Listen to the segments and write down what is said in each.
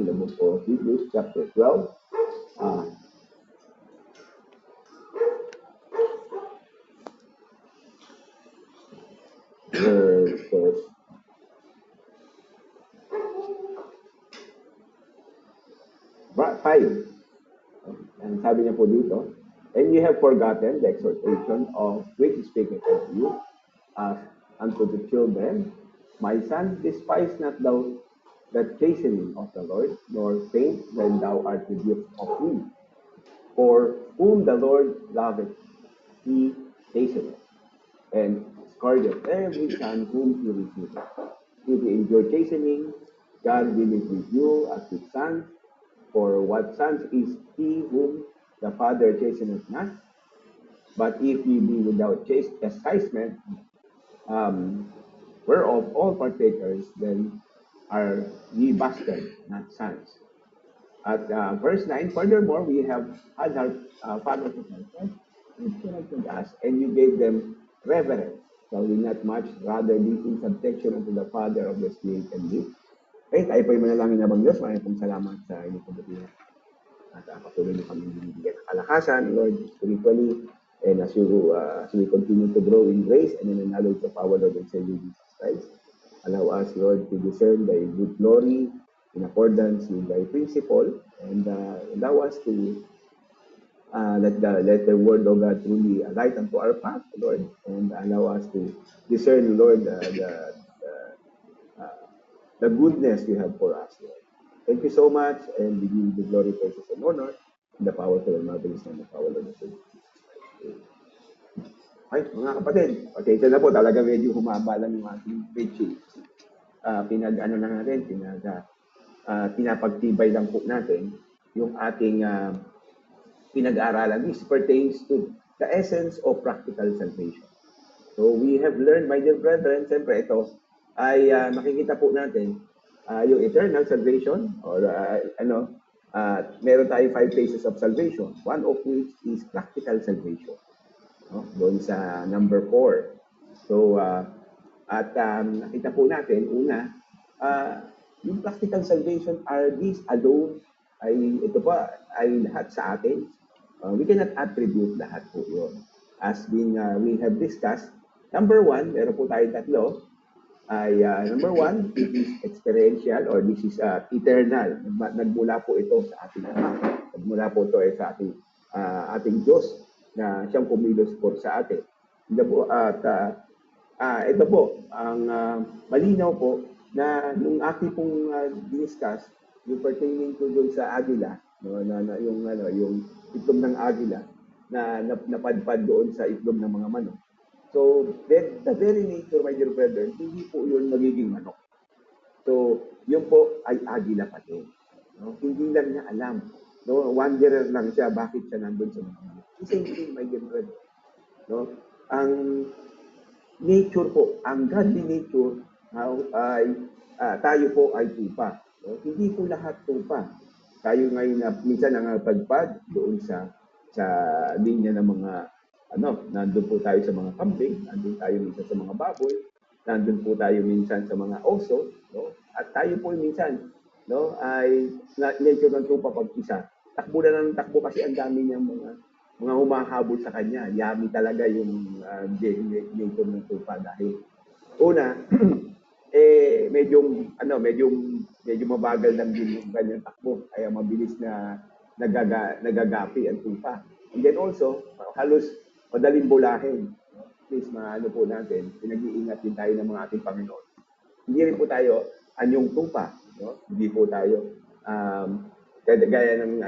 in the book of Hebrews chapter 12. Verse 5. And sabi niya po dito, and you have forgotten the exhortation of which speaketh unto you, as unto the children, my son, despise not thou the chastening of the Lord, nor faint when thou art rebuked of him. For whom the Lord loveth, he chasteneth, and scourgeth every son whom he receiveth. If ye endure chastening, God dealeth with you as with sons. For what sons is he whom the Father chasteneth not? But if ye be without chastisement, whereof all partakers, then are ye bastards, not sons. At verse 9, furthermore, we have had our fathers who corrected us, and you gave them reverence. Shall we not much rather be in subjection unto the Father of the Spirit and live? Okay, tayo po yung manalangin na bang Diyos. Maraming pong salamat sa inyong kabutihan. At patuloy na kami binibigyan ng kalakasan, Lord, spiritually, and as we continue to grow in grace and in the knowledge of our Lord and Savior Jesus Christ, allow us, Lord, to discern thy good glory in accordance with thy principle, and allow us to let the word of God truly light unto our path, Lord, and allow us to discern, Lord, the goodness you have for us, Lord. Thank you so much, and we give you the glory, praises, and honor in the powerful and marvelous name of our Lord and Savior Jesus Christ. Ay, mga kapatid, okay, ito na po, talaga medyo humaba lang yung ating preaching. Pinapagtibay lang po natin yung ating pinag-aaralan. This pertains to the essence of practical salvation. So we have learned, my dear brethren, siyempre ito ay makikita po natin yung eternal salvation, or meron tayong 5 phases of salvation, one of which is practical salvation. No? Doon sa number 4. So, nakita po natin, una, yung practical salvation are these alone, ito pa, ay lahat sa atin. We cannot attribute lahat po yun. As we have discussed, number 1, meron po tayong tatlo, number 1, it is experiential, or this is eternal. Nagmula po ito sa ating nagmula po ito sa ating Diyos na siyang kumilos po sa atin. Ito po, ito po, ang malinaw po na nung aking pong discuss, yung pertaining to doon sa agila, no, yung itlog ng agila na napadpad doon sa itlog ng mga manok. So, the very nature, my dear brother, hindi po yun magiging manok. So, yun po ay agila pa din. No? Hindi lang niya alam. No? Wanderer lang siya, bakit siya nandun sa mga manok. Same thing, my dear brother. No? Ang nature po, ang godly nature, ay tayo po ay tupa. No? Hindi po lahat tupa. Tayo ngayon na minsan nangapagpad doon sa linya ng mga nandun po tayo sa mga kambing, nandun tayo minsan sa mga baboy, nandun po tayo minsan sa mga oso, no? At tayo po minsan, no, ay nature ng tupa pag-isa. Takbo na ng takbo kasi ang dami niyang mga humahabol sa kanya. Yummy talaga yung nature ng tupa dahil una, medyo mabagal lang din yung kanyang takbo, kaya mabilis na nagagapi ang tupa. And then also, halos madaling bulahin. Please, po natin, pinag-iingat din tayo ng mga ating Panginoon. Hindi rin po tayo anyong tupa, no? Hindi po tayo gaya ng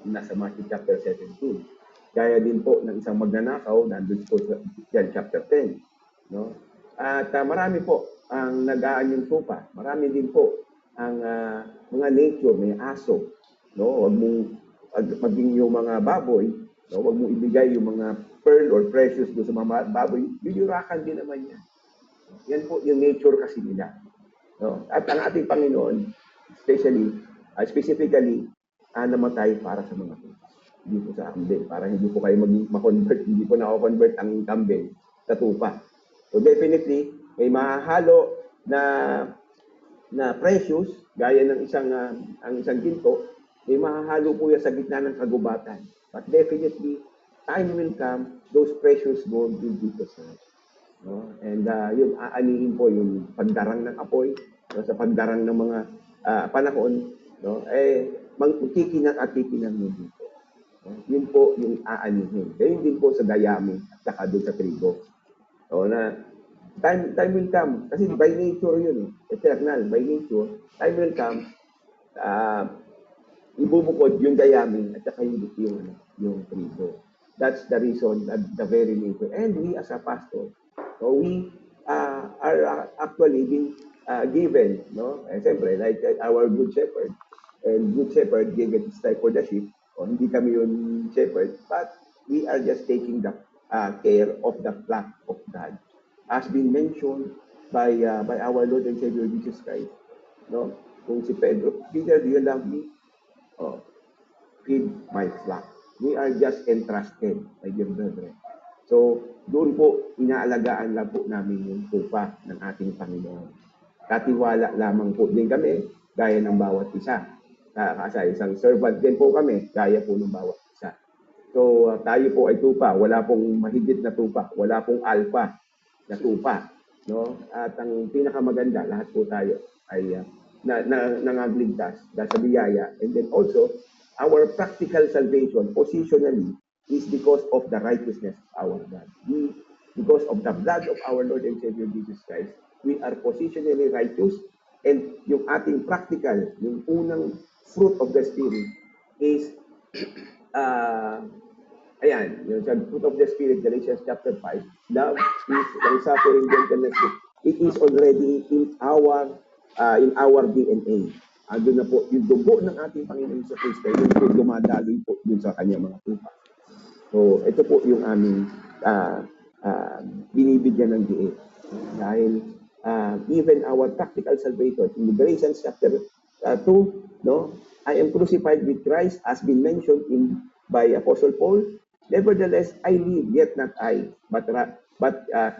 nasa Matthew chapter 17. Gaya din po ng isang magnanakaw, nandun po sa John chapter 10, no? At marami po ang nag-aanyong tupa. Marami din po ang mga nature, may aso, no? Wag mong maging yung mga baboy, no, wag mo ibigay yung mga pearl or precious do sa mga baboy, bibirakan din naman yan. Yan po yung nature kasi nila. No? At ang ating Panginoon, specifically, namatay para sa mga tupa. Hindi po sa kambing. Para hindi po kayo ma-convert, hindi po na-convert ang kambing sa tupa. So definitely, may mahahalo na precious Gaya ng ang isang ginto, may mahahalo po yan sa gitna ng kagubatan. But definitely, time will come, those precious gold will be preserved. No? And yung aanihin po, yung pandarang ng apoy, no? Sa pandarang ng mga panahon, no? Magkikinang at kikinang mo dito. No? Yun po yung aanihin. Gayun din po sa dayami at saka doon sa trigo. So, time will come. Kasi by nature yun, eternal, by nature, time will come, ibubukod yung dayami at saka yung trigo. That's the reason, the very nature. And we as a pastor, so we are actually being given, no? Siyempre, like our good shepherd, and good shepherd gave his life for the sheep. O, hindi kami yung shepherd, but we are just taking the care of the flock of God. As been mentioned by our Lord and Savior Jesus Christ, no? Kung si Pedro, Peter, do you love me? Oh, feed my flock. We are just entrusted, my dear brethren. So, doon po, inaalagaan lang po namin yung tupa ng ating Panginoon. Katiwala lamang po din kami, gaya ng bawat isa. Kasi isang servant din po kami, gaya po ng bawat isa. So, tayo po ay tupa. Wala pong mahigit na tupa. Wala pong alpha na tupa. No? At ang pinakamaganda, lahat po tayo ay nangagligtas dahil sa biyaya. And then also, our practical salvation, positionally, is because of the righteousness of our God. Because of the blood of our Lord and Savior Jesus Christ, we are positionally righteous. And yung ating practical, yung unang fruit of the Spirit is, yung fruit of the Spirit, Galatians chapter 5, love, peace, long-suffering, gentleness. It is already in our DNA. Doon na po, yung dugo ng ating Panginoon sa Kristo, yung po dumadaloy po dun sa kanyang mga tupa. So, ito po yung aming binibigyan ng diin. Dahil even our practical salvation, in Galatians chapter 2, no, I am crucified with Christ, as been mentioned by Apostle Paul. Nevertheless, I live, yet not I, but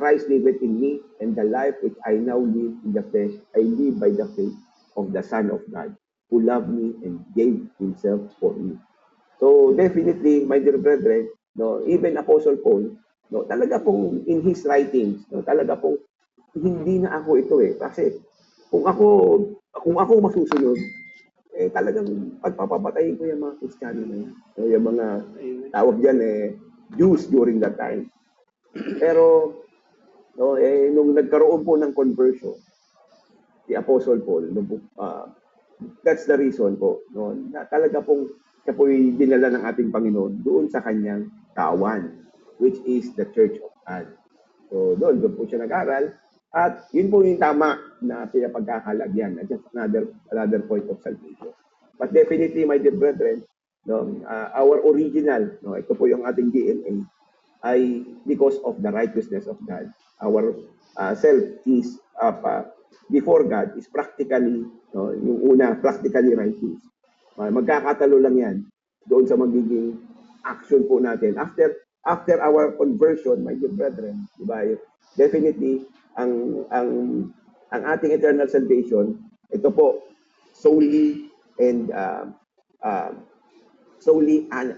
Christ liveth in me, and the life which I now live in the flesh, I live by the faith of the Son of God, who loved me and gave himself for me. So definitely, my dear brethren, no, even Apostle Paul, no, talaga pong in his writings, no, talaga pong hindi na ako ito kasi kung ako masusunod, talagang pagpapapatayin ko yung mga Kristiyano na yan. So, yung mga tawag dyan Jews during that time. Pero no, nung nagkaroon po ng conversion, si Apostle Paul, that's the reason po, no, na talaga pong siya po'y dinala ng ating Panginoon doon sa kanyang kawan, which is the Church of God. So doon po siya nag-aral, at yun po yung tama na pinapagkakalagyan. Just another point of salvation. But definitely, my dear brethren, no, our original, no, ito po yung ating DNA, ay because of the righteousness of God. Our self is before God is practically, no, yung una, practically righteous. Magkakatalo lang yan doon sa magiging action po natin. After our conversion, my dear brethren, diba, definitely, ang ating eternal salvation, ito po, solely an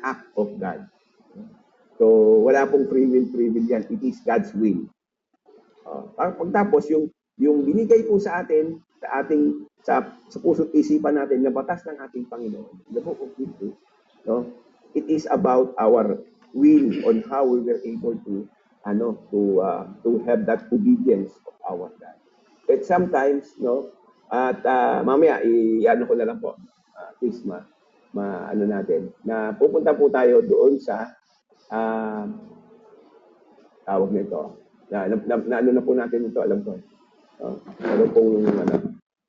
act of God. So, wala pong free will yan. It is God's will. Pagtapos, yung binigay po sa atin, sa puso't isipan natin, na batas ng ating Panginoon, the book of Hebrews, no? It is about our will on how we were able to have that obedience of our God. But sometimes, no, at mamaya, i-ano ko na lang po, please ano natin, na pupunta po tayo doon sa tawag nito. Ano na po natin ito, alam ko. Ano pong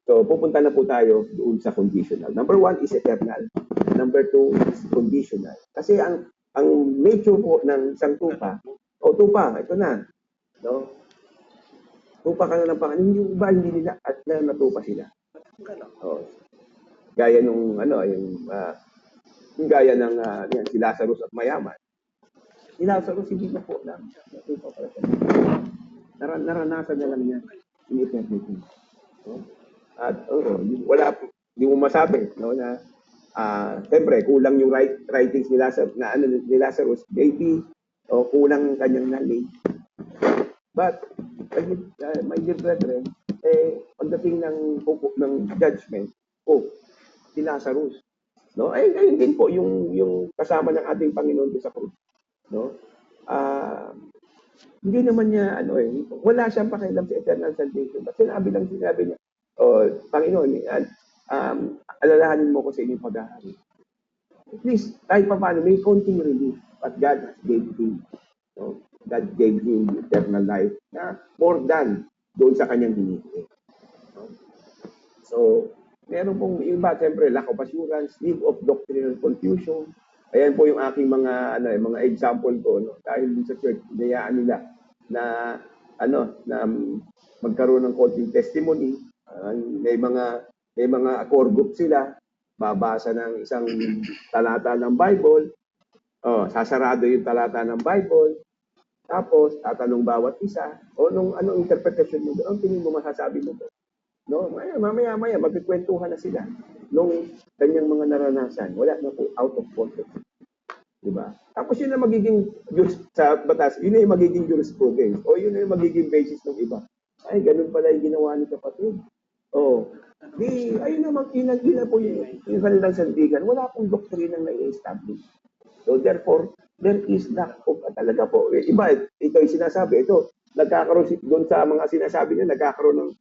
So, pupunta na po tayo doon sa conditional. Number 1 is eternal. Number 2 is conditional. Kasi ang nature po ng isang tupa, tupa, ito na. No? Tupa ka na ng Panginoon. Yung iba, hindi nila at natupa sila. Gaya nung, yung gaya ng si Lazarus at mayaman. Si Lazarus, hindi na po na natupa pala siya. Naranasan na lang niya in eternity. No? At wala mo masabi, no, na siyempre kulang yung writings ni Lazarus, ni Lazarus, maybe o kulang ang kanyang knowledge. But my dear brethren, pagdating ng judgment, si Lazarus, no? Ay ayun din po yung kasama ng ating Panginoon sa krus, no? Hindi naman niya wala siyang pakialam sa eternal salvation. But sinabi niya, Panginoon, alalahanin mo ko sa inyong paghahari. At least, kahit pa paano, may konting relief. But God has gave him. No? God gave him the eternal life na more than doon sa kanyang hinihintay. No? So, meron pong iba, siyempre, lack of assurance, need of doctrinal confusion. Ayan po yung aking mga example ko, no? Dahil sa church, hinayaan nila na magkaroon ng konting testimony. May mga core group sila, babasa ng isang talata ng Bible, sasarado yung talata ng Bible, tapos tatanong bawat isa, anong interpretation mo doon, ang tingin mo, masasabi mo doon. No, mamaya magkikwentuhan na sila nung kanyang mga naranasan. Wala na po, out of context. Diba? Tapos yun na magiging sa batas, yun na yung magiging jurisprudence o yun na yung magiging basis ng iba. Ay, ganun pala yung ginawa ni kapatid. Ayun naman, yun na po yung kanilang sandigan. Wala pong doktrinang na-establish. So therefore, there is lack of, talaga po, iba, ito yung sinasabi, nagkakaroon doon sa mga sinasabi niya, nagkakaroon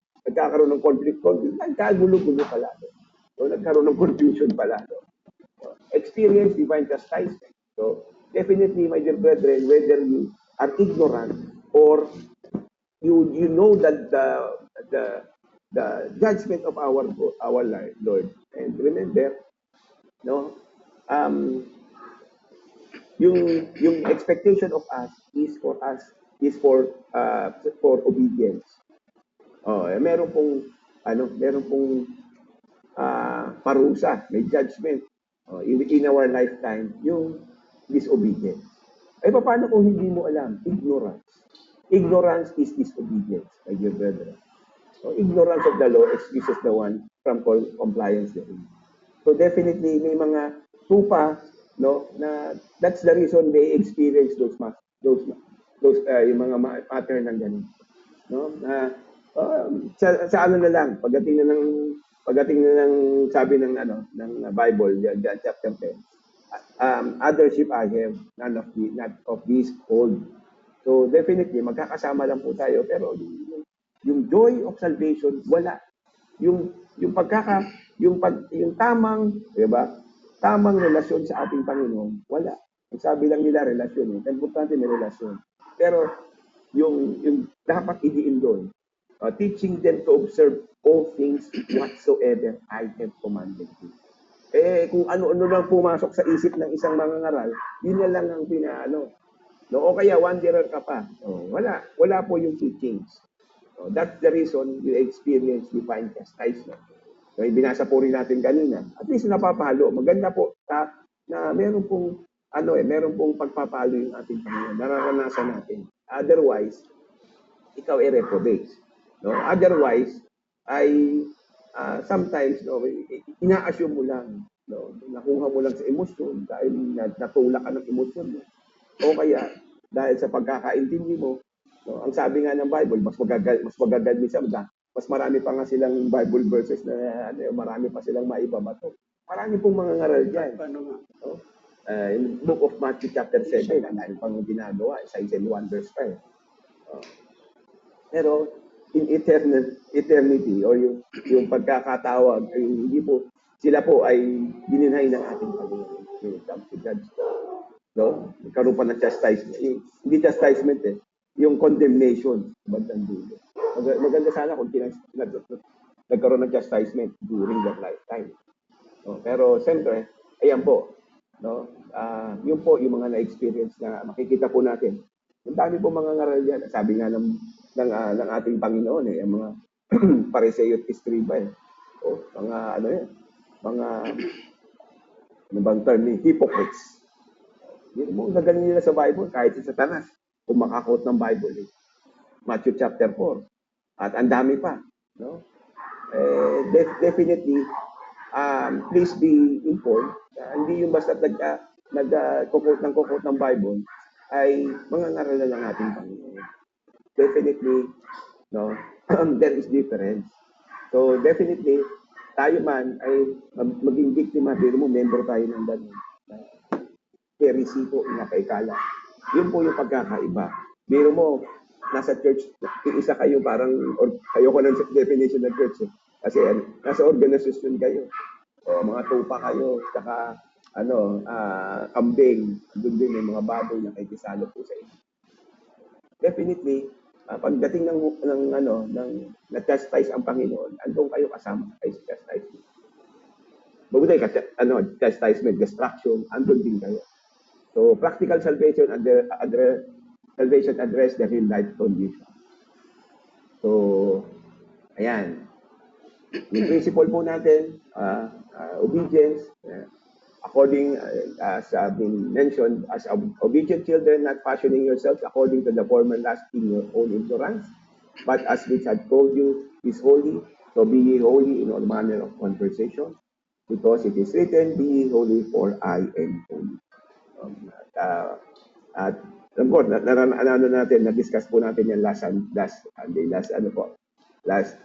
ng conflict, nagkagulo-gulo pala. So nagkaroon ng confusion pala. Experience divine chastisement. So definitely, my dear brethren, whether you are ignorant or you know that the judgment of our Lord, and remember, no, yung expectation of us is for obedience. Meron pong parusa, may judgment in our lifetime, yung disobedience. Paano kung hindi mo alam? Ignorance. Ignorance is disobedience, my dear brethren. So, ignorance of the law excuses the one from compliance therein. So definitely may mga tupa, no, na that's the reason they experience those yung mga pattern ng ganun, no, na sa ano na lang pagdating na ng sabi ng Bible, John chapter 10, other sheep I have, not of these fold. So definitely magkakasama lang po tayo, pero yung joy of salvation wala. Yung tamang, 'di ba? Tamang relasyon sa ating Panginoon, wala. Ang sabi lang nila relasyon, importante may relasyon. Pero yung dapat idiin doon, teaching them to observe all things whatsoever I have commanded you. Kung ano-ano lang pumasok sa isip ng isang mangangaral, yun na lang ang no? O kaya wanderer ka pa. Wala po yung teachings. That's the reason you experience divine chastisement. So, binasa po rin natin kanina. At least napapalo. Maganda po na meron pong pagpapalo yung ating Panginoon. Nararanasan natin. Otherwise, ikaw ay reprobate. No? Otherwise, sometimes ina-assume mo lang, no? Nakuha mo lang sa emosyon dahil natulak ka ng emosyon mo. O kaya dahil sa pagkakaintindi mo, no? Ang sabi nga ng Bible, mas magagal minsan, mas marami pa nga silang Bible verses na marami pa silang maibabato. Marami pong mga ngaral diyan. No? In Book of Matthew chapter 7, dahil pang ginagawa, signs and wonders pa. Pero in eternity or yung pagkakatawag, hindi po sila po ay dininhay ng ating Panginoon when it comes to judgment. No? Nagkaroon pa ng chastisement. Hindi chastisement yung condemnation bandang dulo. Maganda sana kung nagkaroon ng chastisement during their lifetime. No? Pero siyempre, ayan po, no? Yun po yung mga na-experience na makikita po natin. Ang dami po mga ngaral yan. Sabi nga ng ating Panginoon, ang mga Pariseo at Escriba, ano bang term ni hypocrites. Yun mo, gagaling nila sa Bible, kahit si Satanas, kung makakot ng Bible. Matthew chapter 4. At ang dami pa. No? Definitely, please be informed. Hindi yung basta nag-quote ng Bible ay mangangaral na ng ating Panginoon. Definitely, no, there is difference. So definitely, tayo man ay maging biktima, pero mo member tayo ng ganun. Heresy po na kaikala. Yun po yung pagkakaiba. Biro mo, nasa church, isa kayo parang, or kayo ko ng definition ng church. Kasi nasa organisasyon kayo. O, mga tupa kayo, saka kambing, doon din yung mga baboy na kikisalo po sa inyo. Definitely, pagdating ng na-chastise ang Panginoon, andun kayo kasama kayo sa chastisement. Mabuti chastisement, destruction, andun din kayo. So, practical salvation address the real life condition. So, ayan. Yung principle po natin, obedience, according, as been mentioned, as obedient children, not fashioning yourselves according to the form and lust in your own ignorance, but as which had told you is holy, so be ye holy in all manner of conversation, because it is written, be ye holy, for I am holy. At alam ko, na-discuss po natin yan last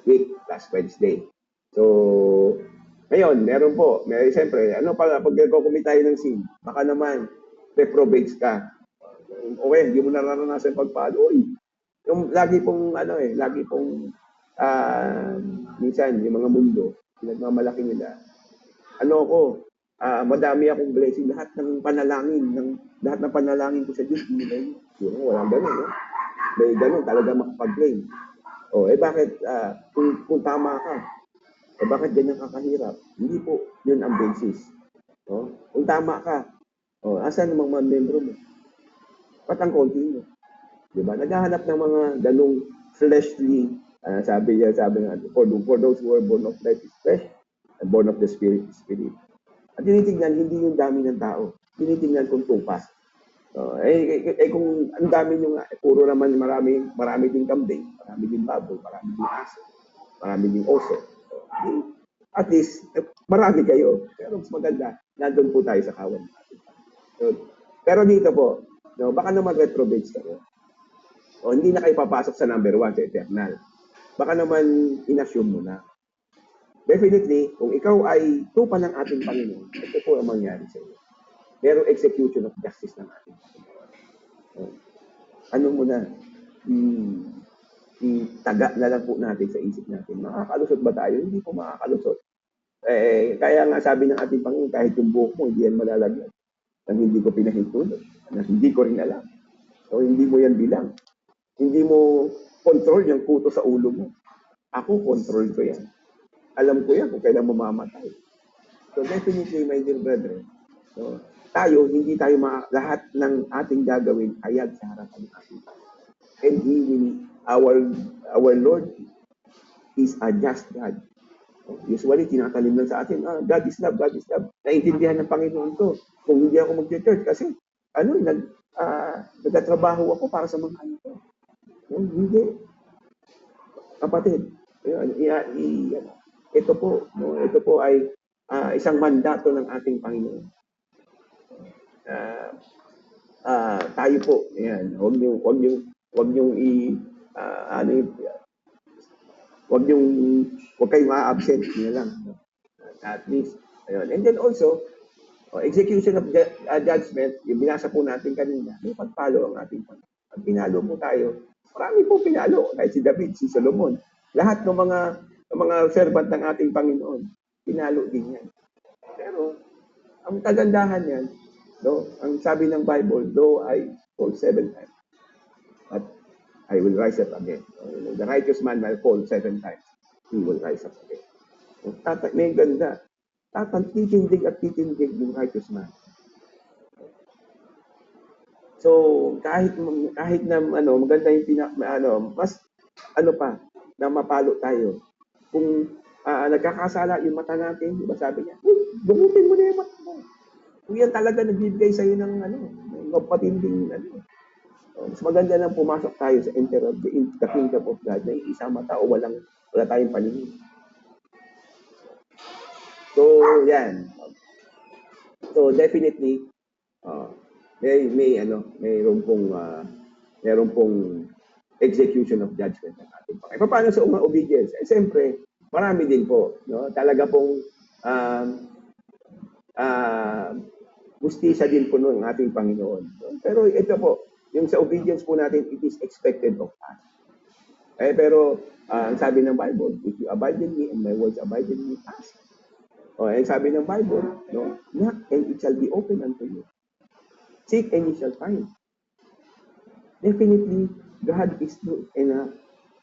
week, last Wednesday. So, ngayon, meron po, siyempre, pag nagko-commit tayo ng sin, baka naman, reprobates ka. Okay, hindi mo nararanasan pagpalo. Yung lagi pong, minsan, yung mga mundo, pinagmamalaki nila, madami akong blessing, lahat ng panalangin ko sa Diyos, hindi na yun. Walang ganun, no? May ganun, talaga makapag-blame. Bakit, kung tama ka, bakit ganyan kakahirap? Hindi po, yun ang basis. Kung tama ka, asan ang mga membro mo? Ba't ang konti mo? Diba? Naghahanap ng mga ganung fleshly, sabi nga, for those who are born of flesh is flesh, and born of the spirit is spirit. At tinitingnan, hindi yung dami ng tao. Tinitingnan kung tupas. Kung ang dami nyo nga, puro naman marami din kambing, marami din baboy, marami din aso, marami din oso. At least, marami kayo. Pero mas maganda, nandun po tayo sa kawan natin. Pero dito po, baka naman reprobates kayo. Hindi na kayo papasok sa number 1 sa eternal. Baka naman inassume mo na. Definitely, kung ikaw ay tupa ng ating Panginoon, ito po ang mangyari sa iyo. Pero execution of justice ng ating Panginoon. Ano mo na, itaga na lang po natin sa isip natin. Makakalusot ba tayo? Hindi po makakalusot. Kaya nga sabi ng ating Panginoon, kahit yung buhok mo, hindi yan malalagyan. Nang hindi ko pinahintulot. Nang hindi ko rin alam. So, hindi mo yan bilang. Hindi mo control yung kuto sa ulo mo. Ako, control ko yan. Alam ko yan kung kailan mamamatay. So definitely, my dear brethren, tayo, hindi tayo lahat ng ating gagawin hayag sa harapan ng ating Panginoon. And He will, our Lord is a just God. Usually, tinatalim lang sa atin, God is love, God is love. Naintindihan ng Panginoon to. Kung hindi ako mag-church, kasi nagtatrabaho ako para sa mga anak ko. Hindi. Kapatid, ito po ay isang mandato ng ating Panginoon. Tayo po, ayan, huwag kayong ma-absent niya lang. At least, ayun. And then also, execution of judgment, yung binasa po natin kanina, may pagpalo ang ating Panginoon. Pag pinalo po tayo, marami po pinalo, kahit si David, si Solomon, lahat ng mga servant ng ating Panginoon, pinalo din yan. Pero, ang kagandahan yan, ang sabi ng Bible, though I fall 7 times, but I will rise up again. The righteous man will fall 7 times, he will rise up again. May ganda. Titindig at titindig yung righteous man. So, kahit na maganda yung mas na mapalo tayo. Kung nagkakasala yung mata natin, diba sabi niya, gumutin mo na yung mata mo. Kung yan talaga nagbibigay sa'yo ng patinding mas maganda lang pumasok tayo sa enter of the kingdom of God na isang mata o wala tayong paningin. So, yan. So, definitely, mayroon pong execution of judgment ng ating Panginoon. Paano sa obedience? Siyempre, marami din po. No? Talaga pong um, uh, justisya din po ng ating Panginoon. Pero ito po, yung sa obedience po natin, it is expected of us. Pero ang sabi ng Bible, if you abide in me and my words abide in me, ask. Ang sabi ng Bible, no, knock and it shall be open unto you. Seek and you shall find. Definitely, God is enough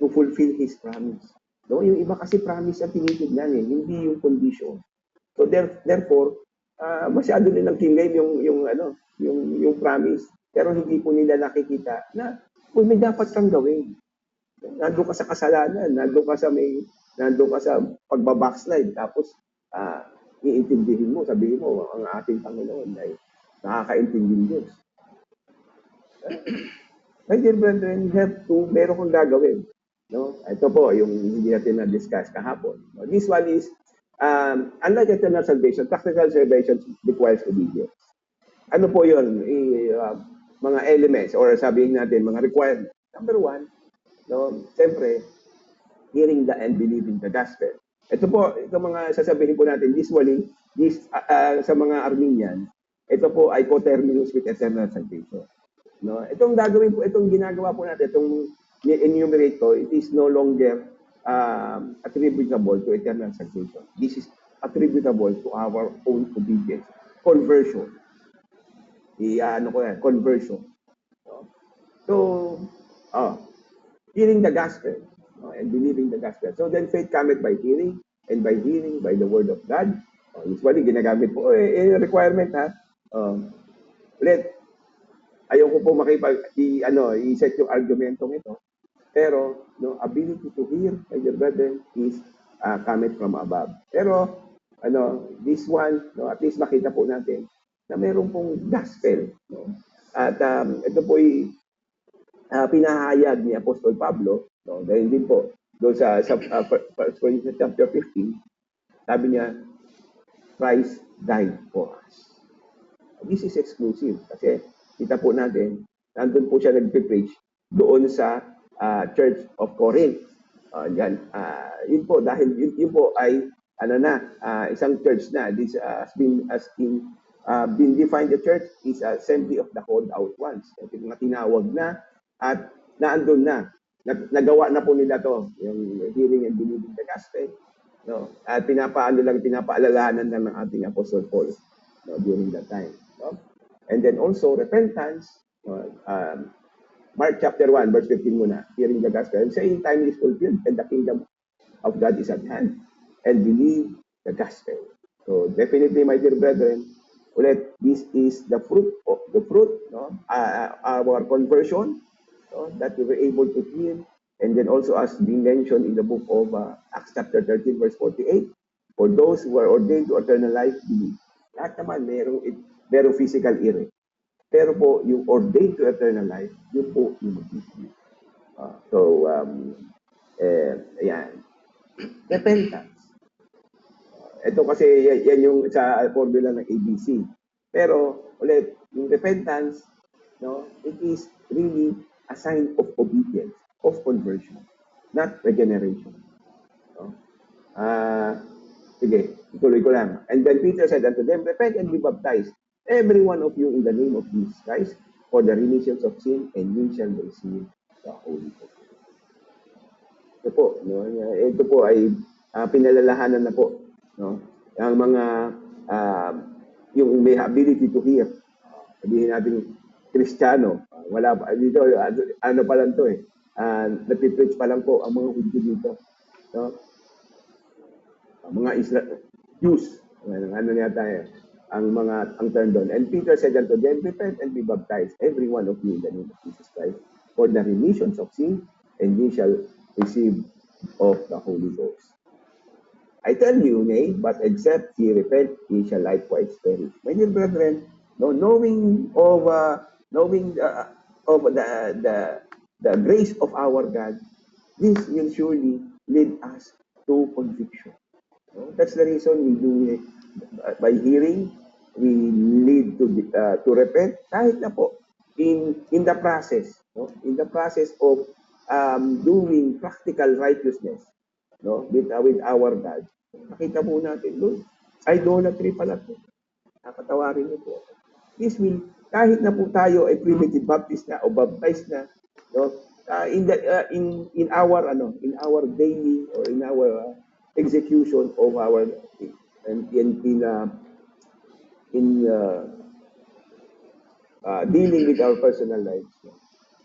to fulfill His promise. No, yung iba kasi promise ang tinitignan hindi yung condition. So therefore, masyado din ang kinlaim yung promise, pero hindi po nila nakikita na may dapat kang gawin. Nandun ka sa kasalanan, nandun ka sa pagbabackslide, tapos iintindihin mo, sabihin mo, ang ating Panginoon ay nakakaintinding Diyos. My dear brethren, meron kang gagawin. No? Ito po, yung hindi natin na-discuss kahapon. This one is, unlike eternal salvation, practical salvation requires obedience. Ano po yun? Mga elements, or sabihin natin, mga requirements. Number one, no, siyempre, hearing the and believing the gospel. Ito po, itong mga sasabihin po natin, usually, sa mga Armenian, ito po ay coterminous with eternal salvation. No, itong ginagawa po natin, itong enumerate ko, it is no longer attributable to eternal salvation. This is attributable to our own obedience. Conversion. Conversion. So, hearing the gospel and believing the gospel. So then faith cometh by hearing, and by hearing by the word of God. Usually, ginagamit po, requirement ha. Ulit, ayoko po i-set yung argumentong ito. Pero, no, ability to hear, my dear brethren, is coming from above. Pero, this one, no, at least makita po natin na meron pong gospel. No? At ito po ay pinahayag ni Apostol Pablo, no, dahil din po, doon sa 1 Corinthians chapter 15, sabi niya, Christ died for us. This is exclusive kasi kita po natin, nandun po siya nag-preach doon sa Church of Corinth. Yun po, dahil yun po ay isang church na. This has been defined, the church is assembly of the called out ones. Ito mga tinawag na at naandun na. Nagawa na po nila to, yung hearing and believing the gospel. No? At pinapaalalahanan lang ng ating Apostle Paul, no, during that time. No? And then also repentance, Mark chapter 1, verse 15 muna, hearing the gospel, and saying time is fulfilled and the kingdom of God is at hand, and believe the gospel. So definitely, my dear brethren, ulit, this is the fruit, no? Our conversion, no? That we were able to hear, and then also as being mentioned in the book of Acts chapter 13, verse 48, for those who are ordained to eternal life, believe. Lahat naman, merong physical ear. Pero po, yung ordained to eternal life, yun po yung mag-believe. Ayan. Repentance. Ito kasi, yan yung sa formula ng ABC. Pero, ulit, yung repentance, no, it is really a sign of obedience, of conversion, not regeneration. No? Sige, ituloy ko lang. And then Peter said unto them, repent and be baptized, every one of you in the name of Jesus Christ, for the remission of sin, and you shall receive the Holy Ghost. Ito po, no? Ito po ay pinalalahanan na po, no? Ang mga yung may ability to hear. Sabihin natin Kristiyano, wala pa dito, ano pa lang to napipreach pa lang po ang mga Hudyo dito, no? Mga Jews, ano yata ang turn doon. And Peter said unto them, repent and be baptized, every one of you in the name of Jesus Christ, for the remission of sin, and ye shall receive of the Holy Ghost. I tell you, nay, but except ye repent, ye shall likewise perish. My dear brethren, no, knowing the grace of our God, this will surely lead us to conviction. No? That's the reason we do it. By hearing, we lead to repent kahit na po in the process, no? In the process of doing practical righteousness, no? With our God. Nakita po natin, Lord, idolatry pala to. Nakatawarin niyo po. This will, kahit na po tayo ay primitive baptist na o baptized na, no? In our daily or in our execution of our dealing with our personal lives, no?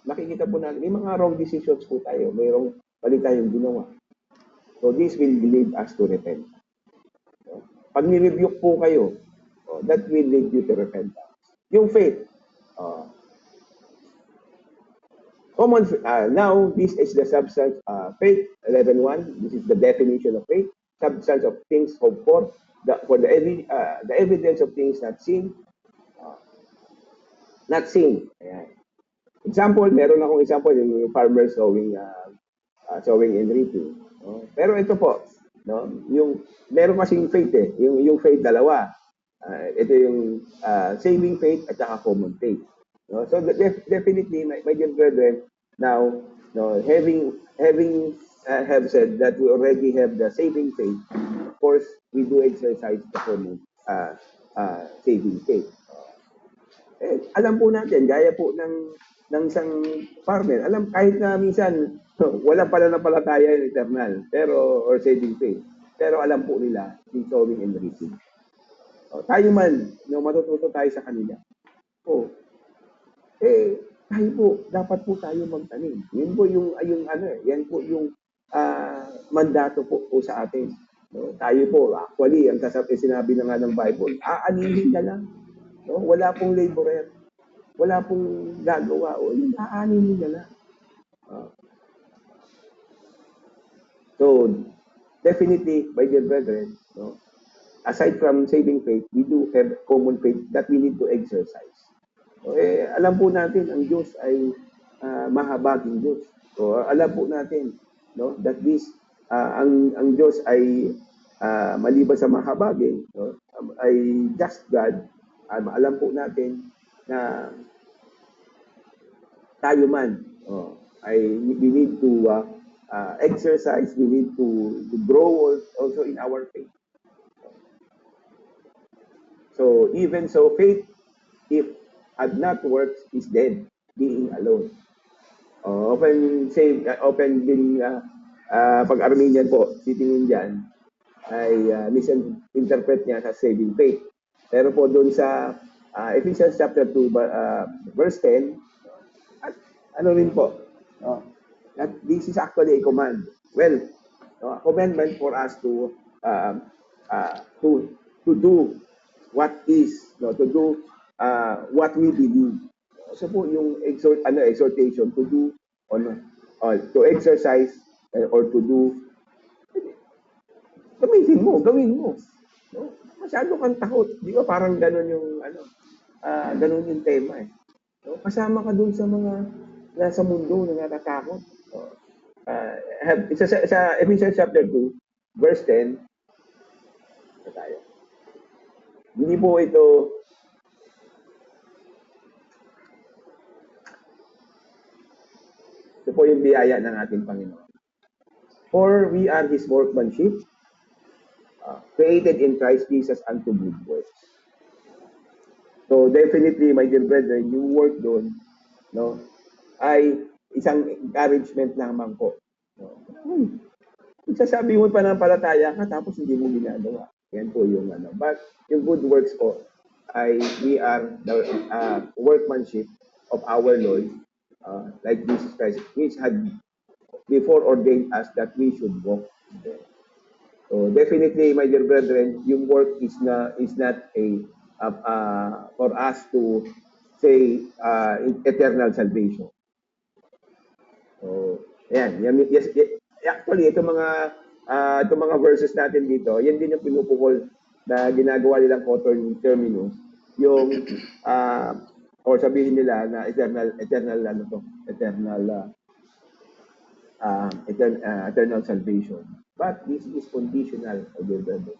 Nakikita po natin, may mga wrong decisions po tayo, mayroong mali tayong ginawa. So this will lead us to repent. No? Pag ni-rebuke po kayo, that will lead you to repentance. Yung faith, now this is the substance, faith, 11:1. This is the definition of faith, substance of things hoped for, the evidence of things not seen. Ayan. Example, meron akong example, yung farmer sowing and reaping. No? Pero ito po, no, yung meron kasing faith yung faith dalawa. Ito yung saving faith at saka common faith. No? So definitely, my dear brethren, now, no, having have said that we already have the saving faith, of course, we do exercise the common saving faith. Alam po natin, gaya po ng isang farmer, alam kahit na minsan walang pananampalataya yung eternal, pero or saving faith. Pero alam po nila yung sowing and reaping. Tayo man, matututo tayo sa kanila. Tayo po, dapat po tayo magtanim. Yan po yan po yung mandato po sa atin. No? Tayo po, actually, ang sinabi na nga ng Bible, aanihin ka lang. No? Wala pong laborer. Wala pong gagawa. Yung aanin nila lang. So, definitely, my dear brethren, no, aside from saving faith, we do have common faith that we need to exercise. So, alam po natin, ang Diyos ay mahabaging Diyos. So, alam po natin, no, that this, ang Diyos ay maliban sa mahabagin, no, ay just God. Alam po natin na tayo man ay we need to exercise, we need to grow also in our faith. So even so, faith, if had not works, is dead, being alone. Open din pag Armenian po, titingin dyan, ay misinterpret niya sa saving faith. Pero po doon sa Ephesians chapter 2, verse 10, at ano rin po, that this is actually a command. Well, a commandment for us to do what is, to do what we believe. So po yung exhortation to do to exercise or to do, gawin mo. No? Masyado kang takot. Di ba parang ganun yung ganun yung tema eh. No? Kasama ka dun sa mga nasa mundo na natatakot. Sa Ephesians chapter 2, verse 10, tayo. Hindi po ito po yung biyaya ng ating Panginoon. For we are His workmanship, created in Christ Jesus unto good works. So definitely, my dear brethren, yung work doon, no, ay isang encouragement lamang po. No? Sasabi mo pananampalataya ka tapos hindi mo ginagawa. Yan po yung But yung good works po ay we are the workmanship of our Lord, like Jesus Christ, which had before ordained us that we should walk there. So definitely, my dear brethren, yung work is not a for us to say eternal salvation. So, yes, actually itong mga verses natin dito, yan din yung pinupukol na ginagawa nilang coterminus, yung or sabihin nila na eternal salvation. But this is conditional, dear brother.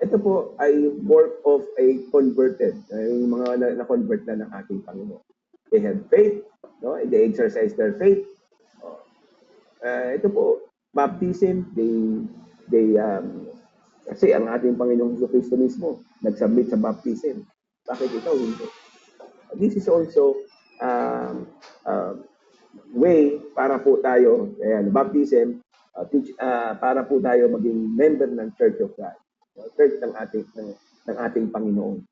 Ito po ay work of a converted, yung mga na-convert na ng ating Panginoon. They have faith, no? They exercise their faith. Ito po, baptism, kasi ang ating Panginoong Jesucristo mismo, nag-submit sa baptism. Bakit ikaw hindi? This is also way para po tayo, baptism, para po tayo maging member ng Church of God, Church ng ating Panginoon.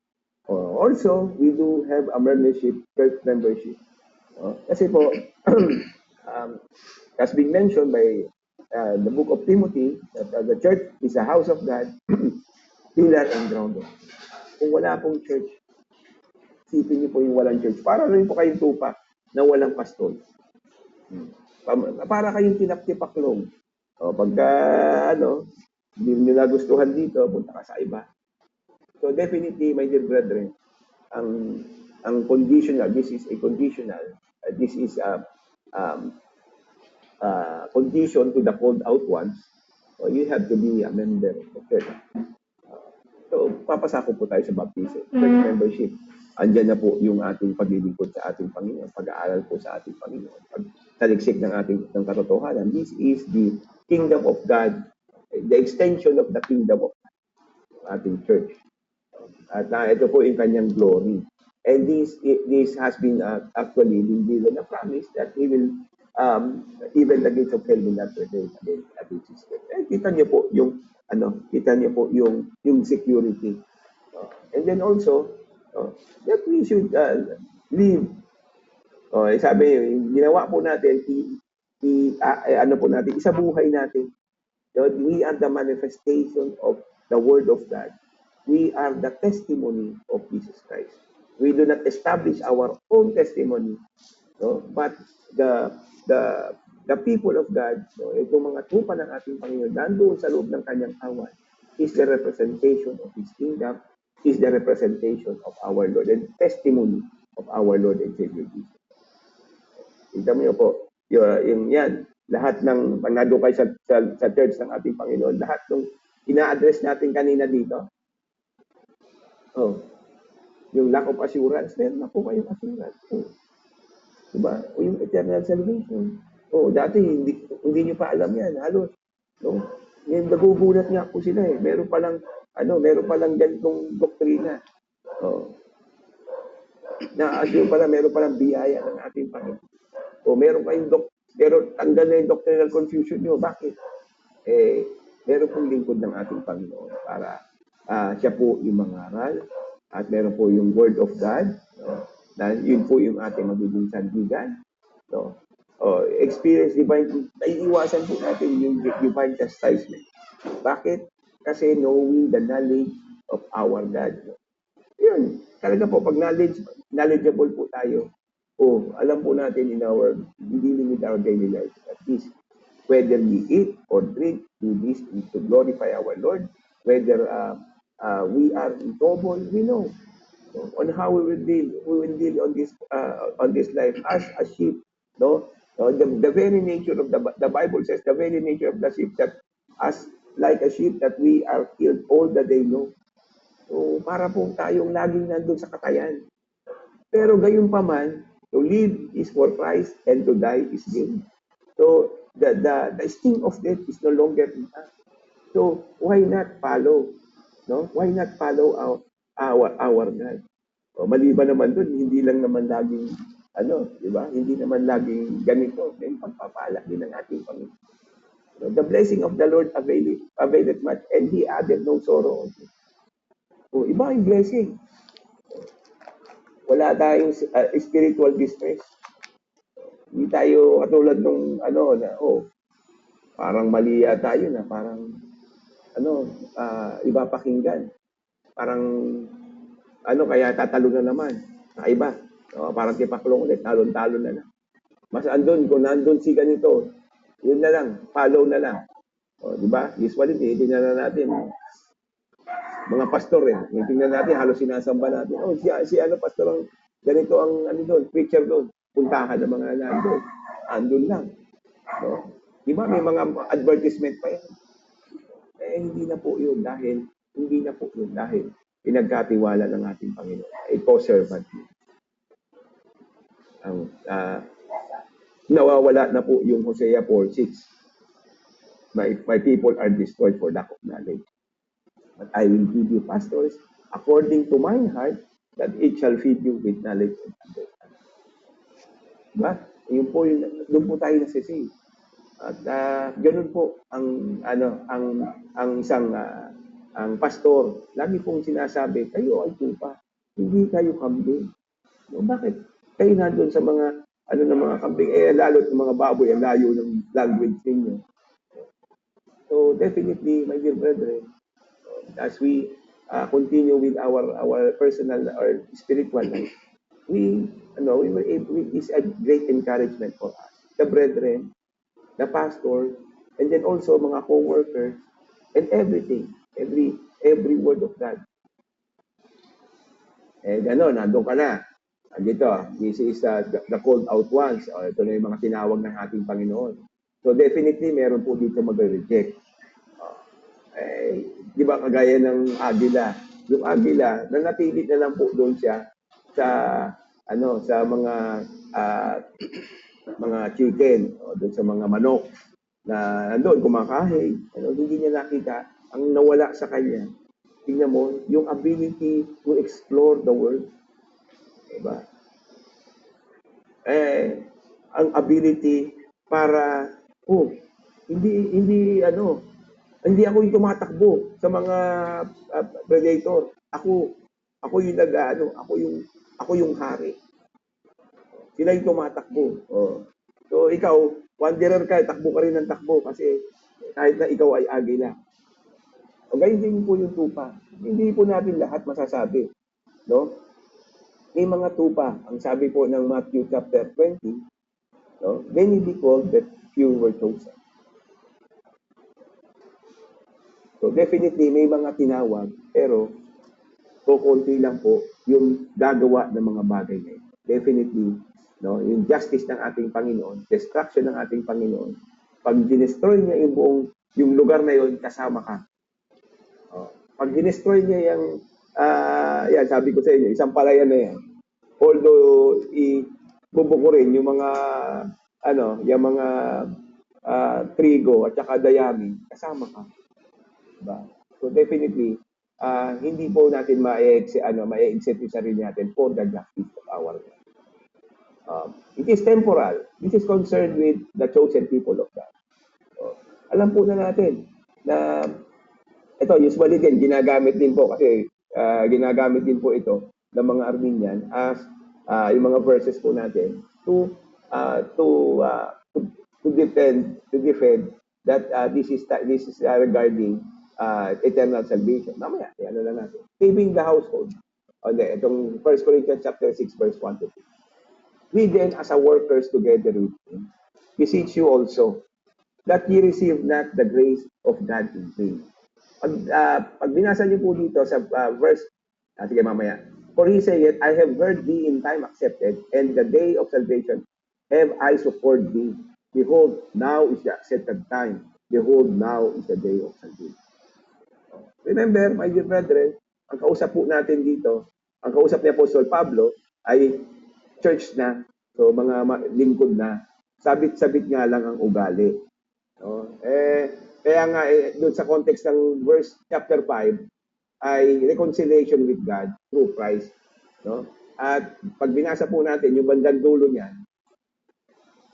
Also, we do have a membership, church membership. Kasi po, as been mentioned by the book of Timothy, that the church is a house of God, pillar and ground. Kung wala pong church, isipin niyo po yung walang church. Para rin po kayong tupa na walang pastol. Para kayong tinaptipaklong. Pagka, hindi nyo nagustuhan dito, punta ka sa iba. So definitely, my dear brethren, ang conditional, this is a conditional, this is a condition to the called out ones. So you have to be a member of the church. So papasako po tayo sa baptism, church membership. Andiyan na po yung ating paglilingkod sa ating Panginoon, pag-aaral po sa ating Panginoon, pagtaliksik ng katotohanan. This is the kingdom of God, the extension of the kingdom of God, ating church. At ito po yung kanyang glory. And this has been actually been given a promise that He will, even the gates of hell will not prevail against His church. Kita niyo po yung, yung security. And then also, that we should live. Sabi, ginawa po natin, isabuhay natin. We are the manifestation of the Word of God. We are the testimony of Jesus Christ. We do not establish our own testimony, but the people of God, itong mga tupa ng ating Panginoon, nandoon sa loob ng kanyang kawan, is the representation of His kingdom, is the representation of our Lord, and testimony of our Lord and Savior Jesus. Tignan mo po, yung yan, lahat ng, pag nandun kayo sa church ng ating Panginoon, lahat ng ina-address natin kanina dito, yung lack of assurance, meron na po kayong assurance. Diba? O yung eternal salvation. Dati, hindi nyo pa alam yan, halos. Ngayon, nagugulat nga po sila eh. Meron palang ganitong doktrina. Na-assure pala, meron palang biyaya ng ating Panginoon. Meron kayong pero tanggal na yung doctrinal confusion nyo. Bakit? Meron pong lingkod ng ating Panginoon para siya po yung mangaral at meron po yung Word of God. Na yun po yung ating magiging sandigan. Experience divine, naiiwasan po natin yung divine chastisement. Bakit? Kasi knowing the knowledge of our God. Yun, talaga po, pag knowledgeable po tayo, alam po natin in dealing with our daily life, at least, whether we eat or drink, do this to glorify our Lord, whether we are in trouble, we know on how we will deal on this life as a sheep. The very nature of the Bible says, the very nature of the sheep, that as like a sheep that we are killed all the day long. So para po tayong laging nandun sa katayan. Pero gayon pa man, to live is for Christ and to die is gain. So the sting of death is no longer in us. So why not follow? Why not follow our God? Maliban naman doon, hindi lang naman laging di ba? Hindi naman laging ganito. May pagpapala din ng ating Panginoon. The blessing of the Lord availeth much, and He added no sorrow. Iba yung blessing. Wala tayong spiritual distress. Hindi tayo katulad nung parang mali tayo na parang iba pakinggan. Parang kaya tatalo na naman. Iba. Parang tipaklong ulit, talon-talon na lang. Mas andun, kung nandun si ganito, yun na lang, follow na lang. Di ba? Usually, tingnan na natin. Mga pastor tingnan natin, halos sinasamba natin. Si pastor ang ganito ang doon, preacher doon. Puntahan ng mga nandun. Andun lang. Di ba? May mga advertisement pa yan. Hindi na po yun dahil pinagkatiwala ng ating Panginoon. A co-servant. Ang nawawala na po yung Hosea 4:6. My people are destroyed for lack of knowledge. But I will give you pastors according to my heart, that it shall feed you with knowledge and understanding. Diba? Yun po doon po tayo nasisi. At ganoon po ang isang ang pastor, lagi pong sinasabi, kayo ay tupa, hindi kayo kambing. No, bakit? Kayo na doon sa mga ng mga kambing, lalo ng mga baboy, ang layo ng language ninyo. So definitely, my dear brethren, as we continue with our personal or spiritual life, we were able, it is a great encouragement for us, the brethren, the pastor, and then also mga co-workers, and everything, every word of God. Nandun ka na. Andito, this is the called out ones. Ito na yung mga tinawag ng ating Panginoon. So definitely, meron po dito mag-reject. Di ba kagaya ng agila? Yung agila, nanatili na lang po doon siya sa sa mga chicken, o doon sa mga manok na nandoon kumakain. Hindi niya nakita ang nawala sa kanya. Tingnan mo, yung ability to explore the world. Diba? Ang ability para, hindi ako yung tumatakbo sa mga predator. Ako yung hari. Sila yung tumatakbo. So ikaw, wanderer ka, takbo ka rin ng takbo kasi kahit na ikaw ay agila. O gayon din po yung tupa. Hindi po natin lahat masasabi. No? May mga tupa. Ang sabi po ng Matthew chapter 20, no? Many be called, but few were chosen. So definitely may mga tinawag, pero kukunti lang po yung gagawa ng mga bagay na ito. Definitely, no, yung justice ng ating Panginoon, destruction ng ating Panginoon, pag dinestroy niya yung lugar na yon, kasama ka. Pag dinestroy niya yan, sabi ko sa inyo, isang palayan na yan. Although ibubukurin yung mga yung mga trigo at saka dayami, kasama ka. Diba? So definitely, hindi po natin ma-exit yung sarili natin for the justice of our God. It is temporal. This is concerned with the chosen people of God. So, alam po na natin na ito, usually din, ginagamit din po kasi ginagamit din po ito ng mga Armenian as yung mga verses po natin to defend that this is regarding eternal salvation. Mamaya, lang natin. Saving the household. Okay, itong 1 Corinthians chapter 6 verse 1 to 2. We then, as a workers together with him, beseech you also that ye receive not the grace of God in vain. Pag binasa niyo po dito sa verse, sige mamaya. For he saith, I have heard thee in time accepted, and the day of salvation have I succored thee. Behold, now is the accepted time. Behold, now is the day of salvation. Remember, my dear brethren, ang kausap po natin dito, ang kausap ni Apostol Pablo ay church na, so mga lingkod na, sabit-sabit nga lang ang ugali. No? Kaya nga, doon sa context ng verse chapter 5, ay reconciliation with God through Christ. No? At pag binasa po natin, yung bandang dulo niyan,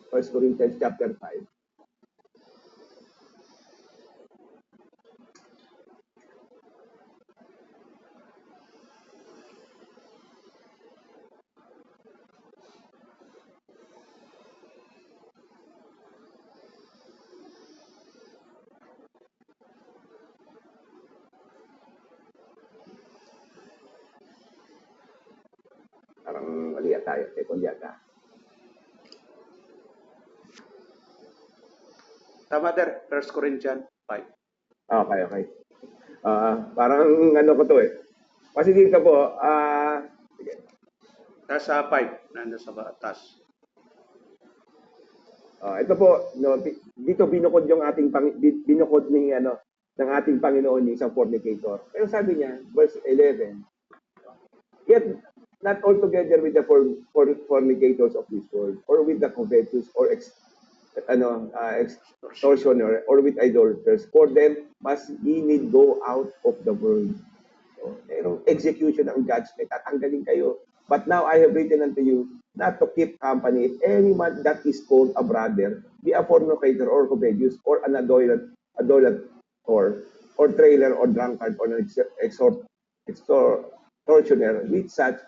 1 Corinthians chapter 5, parang mali tayo, second yata. Tama der, 1 Corinthians 5. Okay. Parang ko to eh. Kasi dito po, sige. Nasa 5, nandun sa taas. Ito po, no, dito binukod yung binukod ni ng ating Panginoon yung isang fornicator. Pero sabi niya, verse 11, yet not altogether with the fornicators of this world, or with the covetous, or extortioner, or with idolaters. For them must ye need go out of the world. So, merong execution ng judgment, tatanggalin kayo. But now I have written unto you not to keep company if any man that is called a brother be a fornicator, or covetous, or an idolater, or trailer, or drunkard, or an extortioner, with such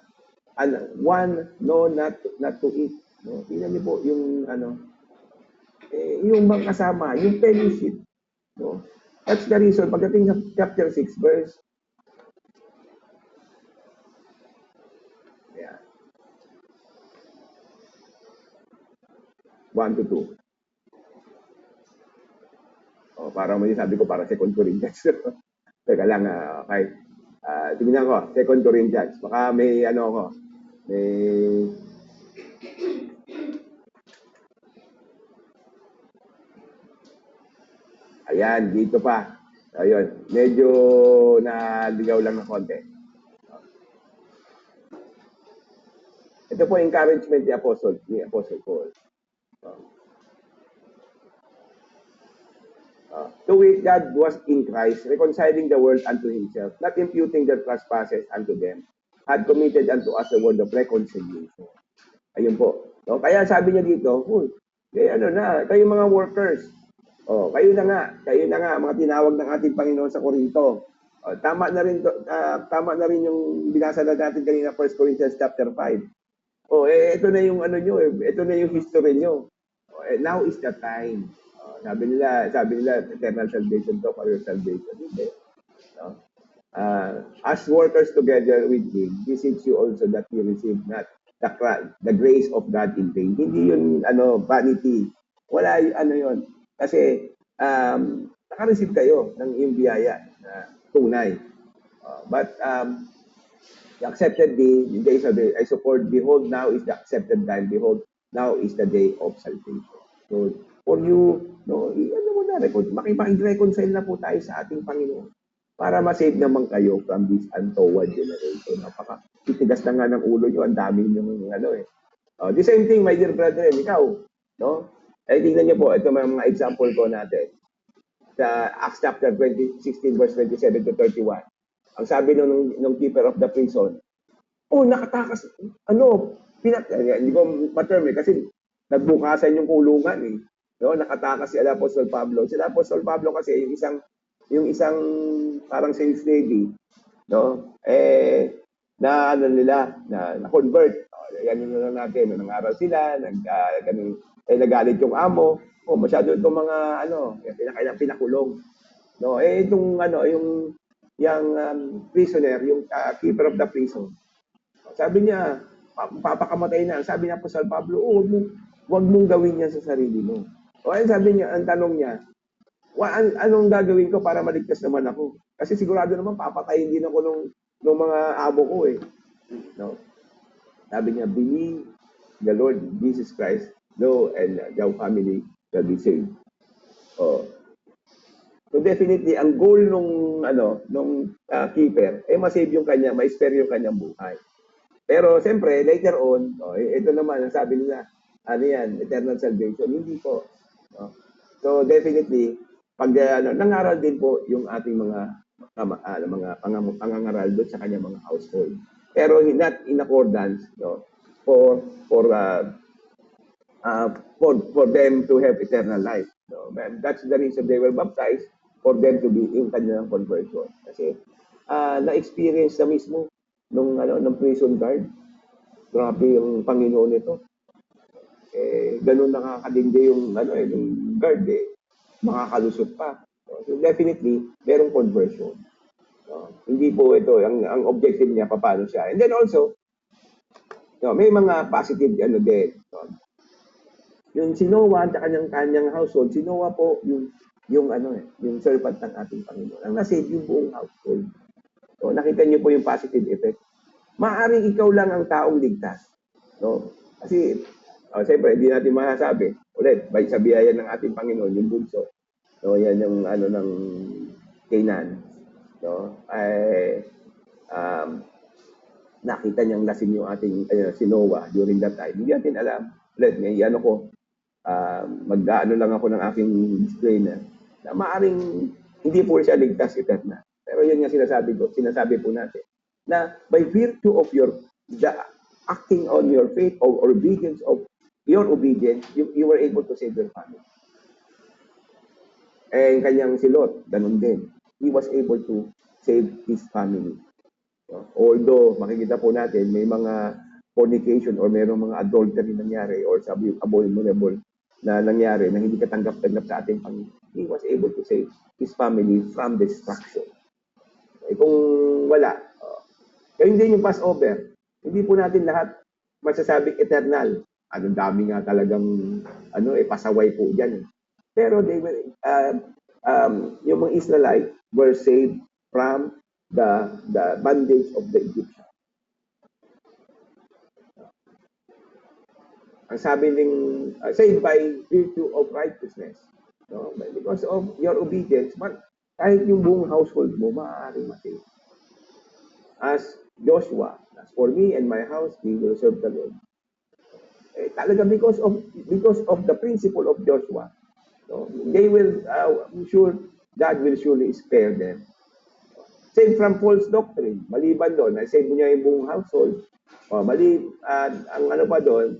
and one no not to eat. No, tingnan niyo po yung yung mga kasama, yung fellowship. No? That's the reason pagdating sa chapter 6 verse 1 to 2. Oh, parang may sabi ko para 2 Corinthians. Teka lang, okay. Tingnan ko, 2 Corinthians. Baka may may ayan, dito pa. Ayun, medyo naligaw lang ng konti. Ito po encouragement ni Apostle Paul. To which God was in Christ, reconciling the world unto himself, not imputing their trespasses unto them, had committed unto us the word of reconciliation. Ayun po. So, kaya sabi niya dito, kayo mga workers, kayo na nga, mga tinawag ng ating Panginoon sa Korinto. Tama na rin yung binasa na natin kanina, 1 Corinthians chapter 5. Ito na yung ito na yung history nyo. Now is the time. Sabi nila, eternal salvation to, for your salvation. Hindi. No? As workers together with him, beseech you also that you receive not the grace of God in vain. Hindi yun, vanity. Wala yun. Kasi, naka-receive kayo ng iyong biyaya na tunay. But, the accepted day, the days of the, I support, behold, now is the accepted time. Behold, now is the day of salvation. So, for you, makipag-reconcile na po tayo sa ating Panginoon para ma-save naman kayo from this untoward generation. Titigas na nga ng ulo nyo, ang dami nyo the same thing, my dear brethren, ikaw, no? Tingnan nyo po, ito mga example ko natin. Sa Acts chapter 16, verse 27 to 31. Ang sabi nung keeper of the prison, nakatakas, hindi ko ma-term kasi nagbukasan yung kulungan eh. No, nakatakas si Apostol Pablo. Si Apostol Pablo kasi yung isang parang sales lady, no? Na convert. Yan yung natin, nangaral sila, nagalit yung amo. Masyado itong mga pinakailang pinakulong. No, itong yung prisoner, yung keeper of the prison. Sabi niya, papakamatay na. Sabi niya Apostol Pablo, wag mong gawin yan sa sarili mo. Sabi niya, ang tanong niya, anong gagawin ko para maligtas naman ako? Kasi sigurado naman papatayin din ako nung mga abo ko eh. No? Sabi niya, believe the Lord Jesus Christ, thou and your family shall be saved. So definitely, ang goal nung keeper, ma-save yung kanya, ma-spare yung kanyang buhay. Pero siyempre, later on, ito naman, ang sabi nila, eternal salvation. Hindi po. No? So definitely, pag nangaral din po yung ating mga pangangaral doon sa kanyang mga household. Pero not in accordance for them to have eternal life. No? That's the reason they were baptized, for them to be in kanilang conversion. Kasi na-experience na mismo ng prison guard. Grabe yung Panginoon nito. Ganun nakakadindi yung guard makakalusot pa. So definitely, merong conversion. Hindi po ito, ang objective niya, paano siya. And then also, may mga positive din. Yung si Noah at kanyang household, si Noah po yung servant ng ating Panginoon. Ang nasave yung buong household. So nakita niyo po yung positive effect. Maaring ikaw lang ang taong ligtas. No? Kasi siyempre, hindi natin masasabi. Ulit, sa biyaya ng ating Panginoon, yung bunso. So, yan yung Canaan, no, ay nakita niyang lasing yung ating si Noah during that time. Hindi natin alam. Ulit, may ano ko, mag-ano lang ako ng aking display na maaring hindi po siya ligtas eternal. Pero yun nga sinasabi po natin, na by virtue of the acting on your faith or obedience of your obedience, you were able to save your family. And kanyang si Lot, ganun din. He was able to save his family. Although makikita po natin may mga fornication or mayroong mga adultery nangyari or sabi abominable na nangyari na hindi katanggap-tanggap sa ating Panginoon, he was able to save his family from destruction. Kung wala, kaya hindi yung Passover, hindi po natin lahat masasabing eternal. Ang dami nga talagang pasaway po dyan. Pero they were, yung mga Israelites were saved from the bondage of the Egyptians. Ang sabi ng saved by virtue of righteousness, no? Because of your obedience, kahit yung buong household mo maaaring masave. As Joshua, as for me and my house, we will serve the Lord. Talaga because of the principle of Joshua, no? They will, I'm sure God will surely spare them. Save from false doctrine. Maliban doon, save mo niya yung buong household. Ang ano pa doon,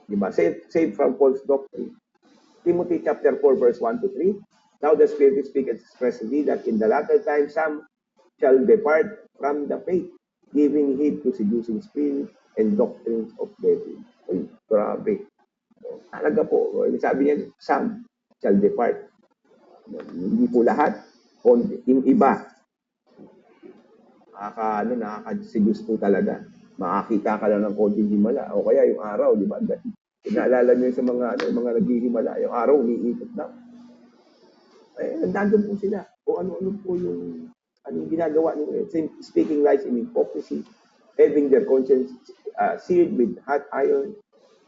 diba? Save from false doctrine. Timothy chapter 4 verse 1 to 3. Now the Spirit speaketh expressly that in the latter time some shall depart from the faith, giving heed to seducing spirit and doctrines of devils. Uy, grabe. Talaga po. Sabi niya, some shall depart. Hindi po lahat. Yung iba, nakaka-seduce po talaga. Makakita ka lang ng konting himala. O kaya yung araw, di ba? Inaalala niyo sa mga naghihimala, yung araw, umiikot na. Nandun po sila. O ano-ano po yung ginagawa nila. Speaking lies in hypocrisy, having their conscience seared with hot iron,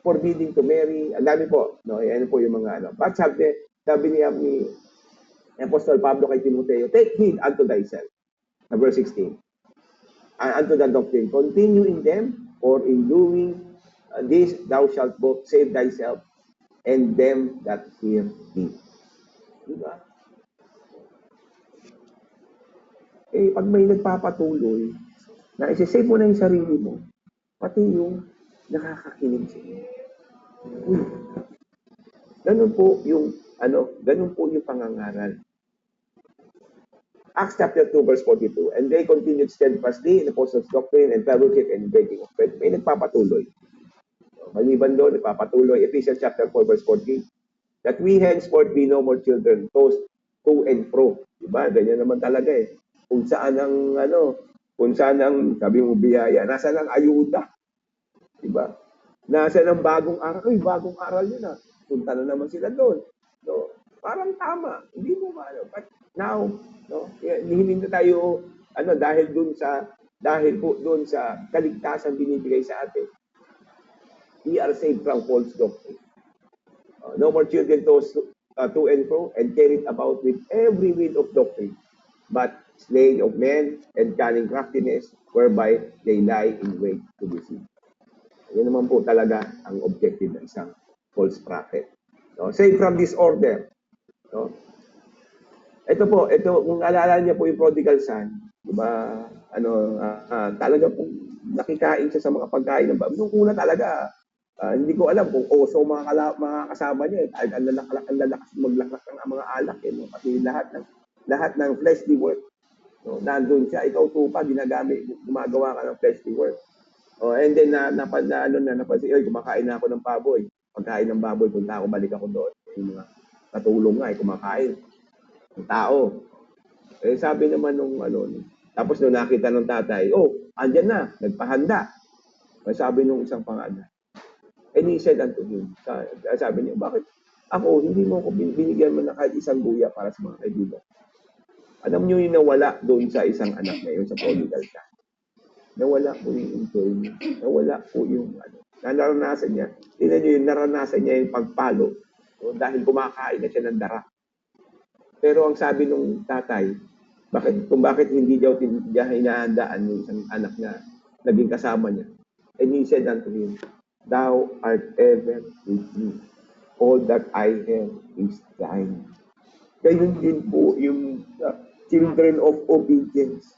forbidding to marry. Ang dami po. No? Yan po yung mga But sabi ni Apostle Pablo kay Timoteo, take heed unto thyself. Verse 16. Unto the doctrine, continue in them, for in doing this thou shalt both save thyself and them that hear thee. Diba? Pag may nagpapatuloy, na isi-save mo na yung sarili mo, pati yung nakakakinig sa iyo. Ganun po yung pangangaral. Acts chapter 2 verse 42, and they continued steadfastly in apostles' doctrine and fellowship and breaking of bread. May nagpapatuloy. Maliban doon, nagpapatuloy. Ephesians chapter 4 verse 14, that we henceforth be no more children, tossed to and fro. Diba? Ganyan naman talaga eh. Kung saan ang sabi mo biyaya, nasaan ang ayuda? Diba? Nasaan ang bagong aral? Uy, bagong aral yun ah. Punta na naman sila doon. No? Parang tama. Hindi mo maano. But now, no, hindi na tayo dahil po doon sa kaligtasan binibigay sa atin. We are saved from false doctrine. No more children tossed to and fro and carried about with every wind of doctrine, but slaying of men and cunning craftiness, whereby they lie in wait to deceive. Yan naman po talaga ang objective ng isang false prophet. No? Saved from disorder. No? Ito, kung alala niya po yung prodigal son, di ba, talaga po nakikain siya sa mga pagkain ng baboy. Nung una talaga, hindi ko alam kung oso mga kasama niya. Ang lalakas maglaklak ng mga alak. No? Kasi lahat ng fleshly work. No? Nandun siya, ikaw tupa, gumagawa ka ng fleshly work. And then, napansin, kumakain na ako ng baboy. Pagkain ng baboy, punta ako, balik ako doon. Yung mga katulong nga, kumakain. Ang tao. Sabi naman tapos nung nakita ng tatay, andyan na, nagpahanda. Sabi nung isang pangalan. And he said unto him, sabi niya, bakit ako, hindi mo ako binigyan mo na kahit isang buya para sa mga kaibigan? Alam niyo yung nawala doon sa isang anak na yun, sa prodigal son. Nawala po yung enjoyment. Nawala po yung naranasan niya. Tingnan niyo yung naranasan niya yung pagpalo. Dahil kumakain na siya ng dara. Pero ang sabi nung tatay, bakit hindi daw niya hinahandaan yung isang anak na naging kasama niya. And he said unto him, Thou art ever with me. All that I have is thine. Ganyan din po yung children of obedience.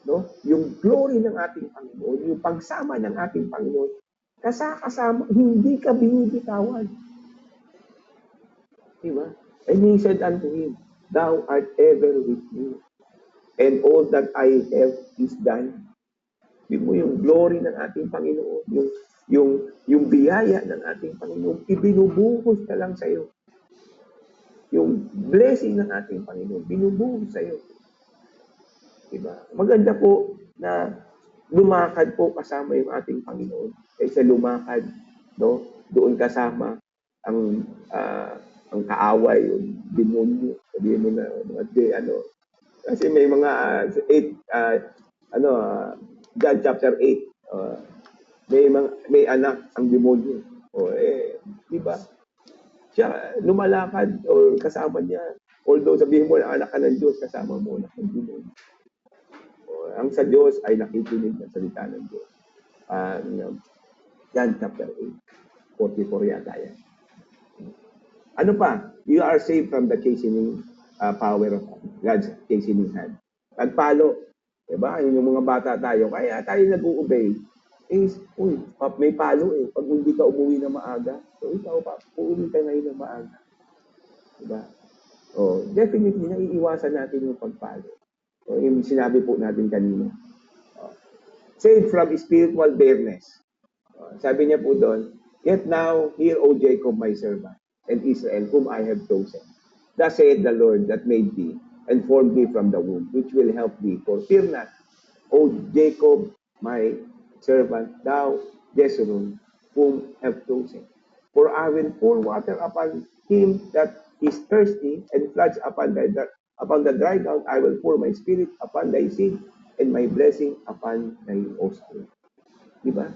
No? Yung glory ng ating Panginoon, yung pagsama ng ating Panginoon, kasama, hindi ka binibitawan. Diba? And he said unto him, Thou art ever with me, and all that I have is thine. Yun mo yung glory ng ating Panginoon, yung biyaya ng ating Panginoon, ibinubuhos na lang sa iyo. Yung blessing ng ating Panginoon, binubuhos sa iyo. Diba? Maganda po na lumakad po kasama yung ating Panginoon kaysa lumakad, no? Doon kasama ang kaaway, yung demonyo. Sabihin mo na kasi may mga 8 John chapter 8 may anak ang demonyo. Di ba? Siya lumalakad o kasama niya. Although sabihin mo na anak ka ng Diyos, kasama mo na ang demonyo. Ang sa Diyos ay nakikinig ng salita ng Diyos. John chapter 8, 44 yata yan. Ano pa? You are saved from the chastening power of God's chastening hand. Nagpalo. Diba? Yung mga bata tayo, kaya tayo nag-u-obey. May palo eh. Pag hindi ka umuwi na maaga, so ikaw pa, uuwi ka ngayon na maaga. Diba? Definitely, naiiwasan natin yung pagpalo. Yung sinabi po natin kanina. Saved from spiritual bareness. Sabi niya po doon, Yet now, hear, O Jacob, my servant, and Israel, whom I have chosen. Thus saith the Lord that made thee, and formed thee from the womb, which will help thee. For fear not, O Jacob, my servant, thou Jeshurun, whom have chosen. For I will pour water upon him that is thirsty, and floods upon the dry ground. I will pour my spirit upon thy seed, and my blessing upon thy offspring. Diba?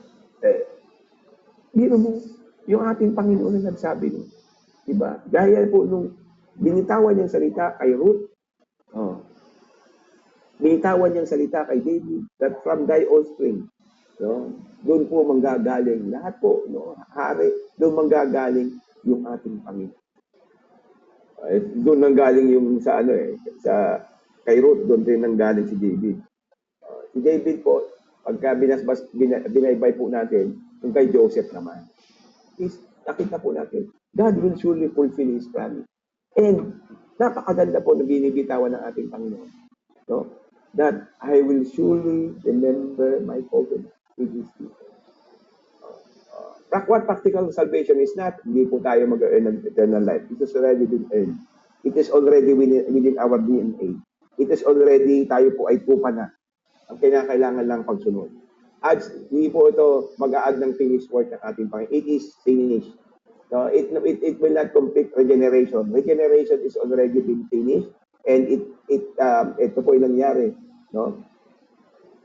Yung ating Panginoon na nagsabi nun. Diba? Gaya po nung binitawan niyang salita kay Ruth, binitawan niyang salita kay David, that from thy offspring, doon po manggagaling lahat po, hari, doon manggagaling yung ating Panginoon. Doon nanggaling yung sa kay Ruth, doon din nanggaling si David. Si David po, pagka binaybay po natin, yung kay Joseph naman, nakita po natin, God will surely fulfill His promise. And napakaganda po na binibitawan ng ating Panginoon. No? That I will surely remember my covenant with His people. What practical salvation is not, hindi po tayo mag-earn ng eternal life. It has already been earned. It is already within our DNA. It is already, tayo po ay pupa na. Ang kailangan lang pagsunod. Hindi po ito mag-add ng finished work ng ating Panginoon. It is finished. No, it will not complete regeneration. Regeneration is already been finished, and ito po yung nangyari, no?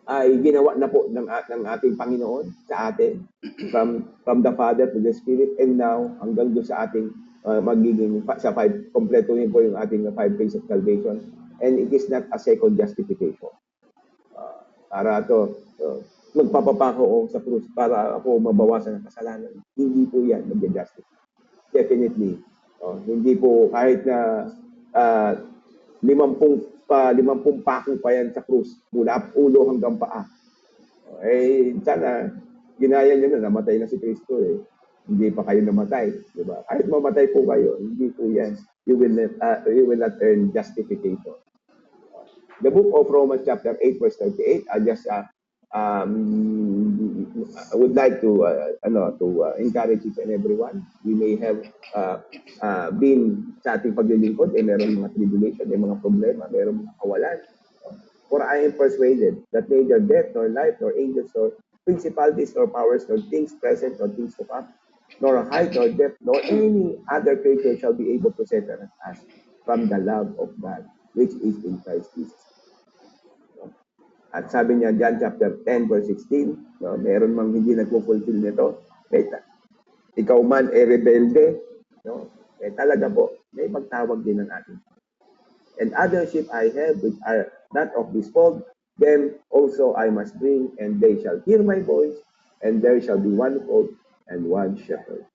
Ay ginawa na po ng ating Panginoon sa atin, from the Father to the Spirit, and now hanggang doon sa ating magiging sa 5, kompleto niyo po yung ating 5 phase of salvation, and it is not a second justification. Para magpapapako sa krus para ako mabawasan ng kasalanan. Hindi po yan mag-justify. Definitely. Hindi po kahit na 50 pako pa yan sa krus mula ulo hanggang paa. Sana ginaya niyo na namatay na si Kristo eh. Hindi pa kayo namatay, di ba? Kahit mamatay po kayo, hindi po yan. You will not earn justification. The book of Romans chapter 8 verse 38, I would like to encourage each and everyone. We may have been sa ating paglilingkod, meron mga tribulation, may mga problema, meron mga kawalan. For I am persuaded that neither death, nor life, nor angels, nor principalities, nor powers, nor things present, nor things to come, nor height, nor depth, nor any other creature shall be able to separate us from the love of God, which is in Christ Jesus. At sabi niya, John chapter 10, verse 16, meron mang hindi nagpo-fulfill nito, ikaw man rebelde, talaga po, may magtawag din ng ating. And other sheep I have which are not of this fold, them also I must bring, and they shall hear my voice, and there shall be one fold and one shepherd.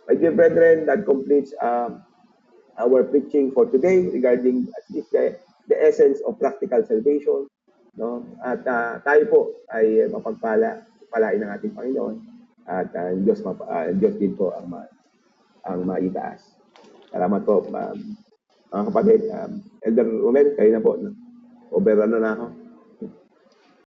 My dear brethren, that completes our preaching for today regarding at least the essence of practical salvation. No? At tayo po ay palain ng ating Panginoon, at Diyos din po ang maitaas. Salamat po, mga kapatid. Elder Romel, kayo na po. Overrun na ako.